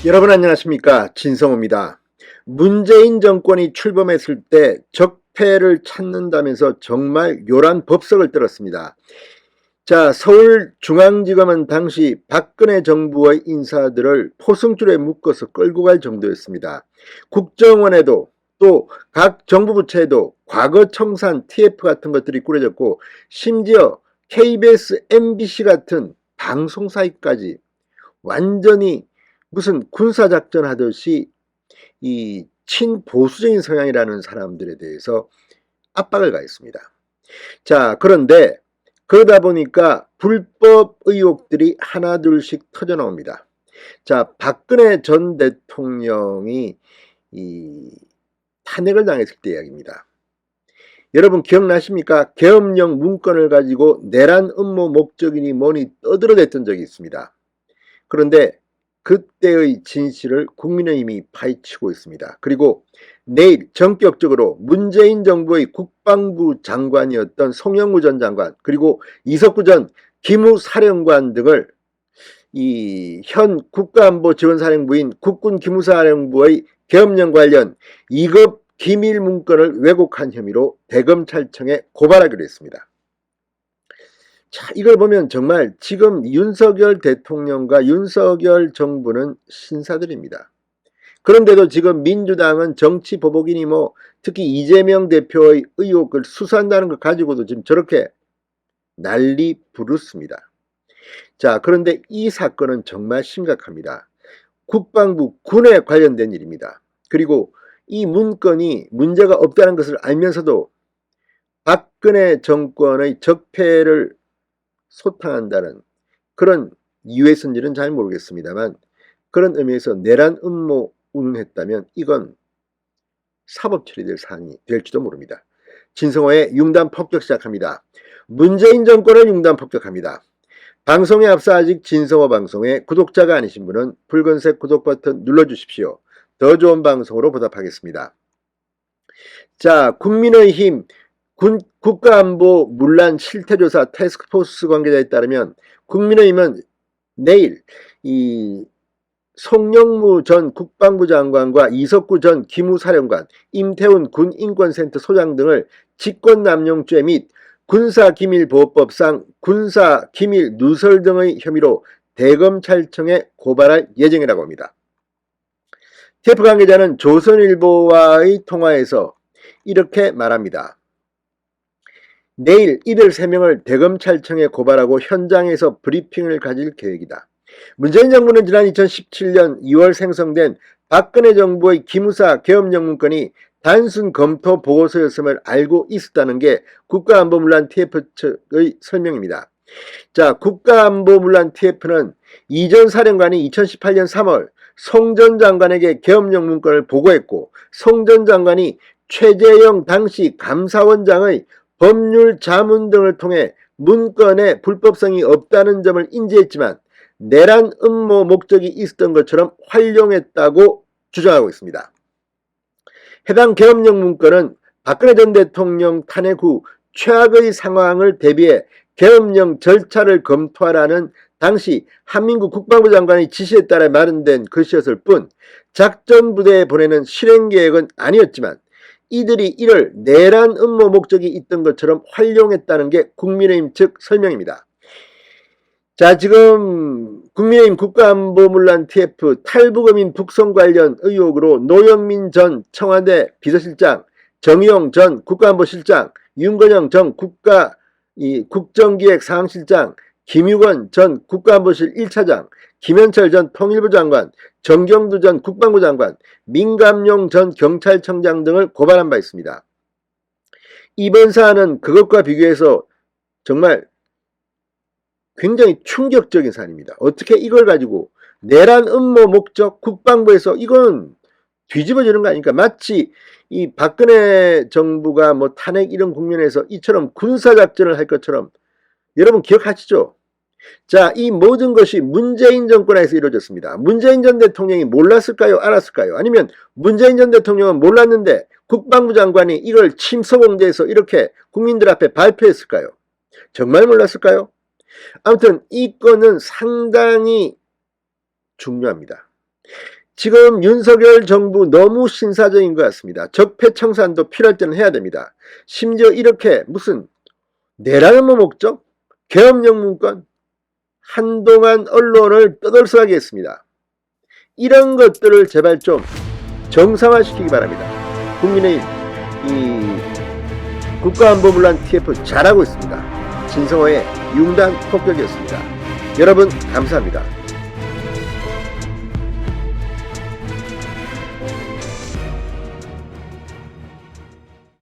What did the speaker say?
여러분 안녕하십니까, 진성호입니다. 문재인 정권이 출범했을 때 적폐를 찾는다면서 정말 요란 법석을 떨었습니다. 자, 서울중앙지검은 당시 박근혜 정부의 인사들을 포승줄에 묶어서 끌고 갈 정도였습니다. 국정원에도 또 각 정부 부처에도 과거 청산 TF 같은 것들이 꾸려졌고, 심지어 KBS, MBC 같은 방송사까지 완전히 무슨 군사작전 하듯이 이 친보수적인 성향이라는 사람들에 대해서 압박을 가했습니다. 자, 그런데 그러다 보니까 불법 의혹들이 하나둘씩 터져 나옵니다. 자, 박근혜 전 대통령이 탄핵을 당했을 때 이야기입니다. 여러분 기억나십니까? 계엄령 문건을 가지고 내란 음모 목적이니 뭐니 떠들어댔던 적이 있습니다. 그런데 그때의 진실을 국민의힘이 파헤치고 있습니다. 그리고 내일 전격적으로 문재인 정부의 국방부 장관이었던 송영무 전 장관, 그리고 이석구 전 기무사령관 등을 이 현 국가안보지원사령부인 국군기무사령부의 계엄령 관련 2급 기밀 문건을 왜곡한 혐의로 대검찰청에 고발하기로 했습니다. 자, 이걸 보면 정말 지금 윤석열 대통령과 윤석열 정부는 신사들입니다. 그런데도 지금 민주당은 정치 보복이니 뭐 특히 이재명 대표의 의혹을 수사한다는 것 가지고도 지금 저렇게 난리 부르습니다. 자, 그런데 이 사건은 정말 심각합니다. 국방부 군에 관련된 일입니다. 그리고 이 문건이 문제가 없다는 것을 알면서도 박근혜 정권의 적폐를 소탕한다는 그런 이유에서인지는 잘 모르겠습니다만, 그런 의미에서 내란 음모 운운했다면 이건 사법 처리될 사안이 될지도 모릅니다. 진성호의 융단 폭격 시작합니다. 문재인 정권을 융단 폭격합니다. 방송에 앞서 아직 진성호 방송에 구독자가 아니신 분은 붉은색 구독 버튼 눌러주십시오. 더 좋은 방송으로 보답하겠습니다. 자, 국민의힘 국가안보 문란 실태조사 태스크포스 관계자에 따르면 국민의힘은 내일 이 송영무 전 국방부 장관과 이석구 전 기무사령관, 임태훈 군인권센터 소장 등을 직권남용죄 및 군사기밀보호법상 군사기밀 누설 등의 혐의로 대검찰청에 고발할 예정이라고 합니다. TF 관계자는 조선일보와의 통화에서 이렇게 말합니다. 내일 이들 3명을 대검찰청에 고발하고 현장에서 브리핑을 가질 계획이다. 문재인 정부는 지난 2017년 2월 생성된 박근혜 정부의 기무사 계엄령 문건이 단순 검토 보고서였음을 알고 있었다는 게 국가안보문란 TF 측의 설명입니다. 자, 국가안보문란 TF는 이 전 사령관이 2018년 3월 송 전 장관에게 계엄령 문건을 보고했고, 송 전 장관이 최재형 당시 감사원장의 법률 자문 등을 통해 문건에 불법성이 없다는 점을 인지했지만 내란 음모 목적이 있었던 것처럼 활용했다고 주장하고 있습니다. 해당 계엄령 문건은 박근혜 전 대통령 탄핵 후 최악의 상황을 대비해 계엄령 절차를 검토하라는 당시 한민국 국방부 장관의 지시에 따라 마련된 것이었을 뿐 작전부대에 보내는 실행계획은 아니었지만 이들이 이를 내란 음모 목적이 있던 것처럼 활용했다는 게 국민의힘 측 설명입니다. 자, 지금 국민의힘 국가안보문란 TF 탈북어민 북송 관련 의혹으로 노영민 전 청와대 비서실장, 정의용 전 국가안보실장, 윤건영 전 국정기획 상황실장, 김유건 전 국가안보실 1차장, 김현철 전 통일부 장관, 정경두 전 국방부 장관, 민감용 전 경찰청장 등을 고발한 바 있습니다. 이번 사안은 그것과 비교해서 정말 굉장히 충격적인 사안입니다. 어떻게 이걸 가지고 내란 음모 목적 국방부에서 이건 뒤집어지는 거 아닙니까? 마치 이 박근혜 정부가 뭐 탄핵 이런 국면에서 이처럼 군사작전을 할 것처럼, 여러분 기억하시죠? 자, 이 모든 것이 문재인 정권에서 이루어졌습니다. 문재인 전 대통령이 몰랐을까요? 알았을까요? 아니면 문재인 전 대통령은 몰랐는데 국방부 장관이 이걸 침소봉대해서 이렇게 국민들 앞에 발표했을까요? 정말 몰랐을까요? 아무튼 이 건은 상당히 중요합니다. 지금 윤석열 정부 너무 신사적인 것 같습니다. 적폐청산도 필요할 때는 해야 됩니다. 심지어 이렇게 무슨 내란 음모 목적? 계엄령 문건? 한동안 언론을 떠들썩하게 했습니다. 이런 것들을 제발 좀 정상화시키기 바랍니다. 국민의힘 이 국가안보문란 TF 잘하고 있습니다. 진성호의 융단 폭격이었습니다. 여러분 감사합니다.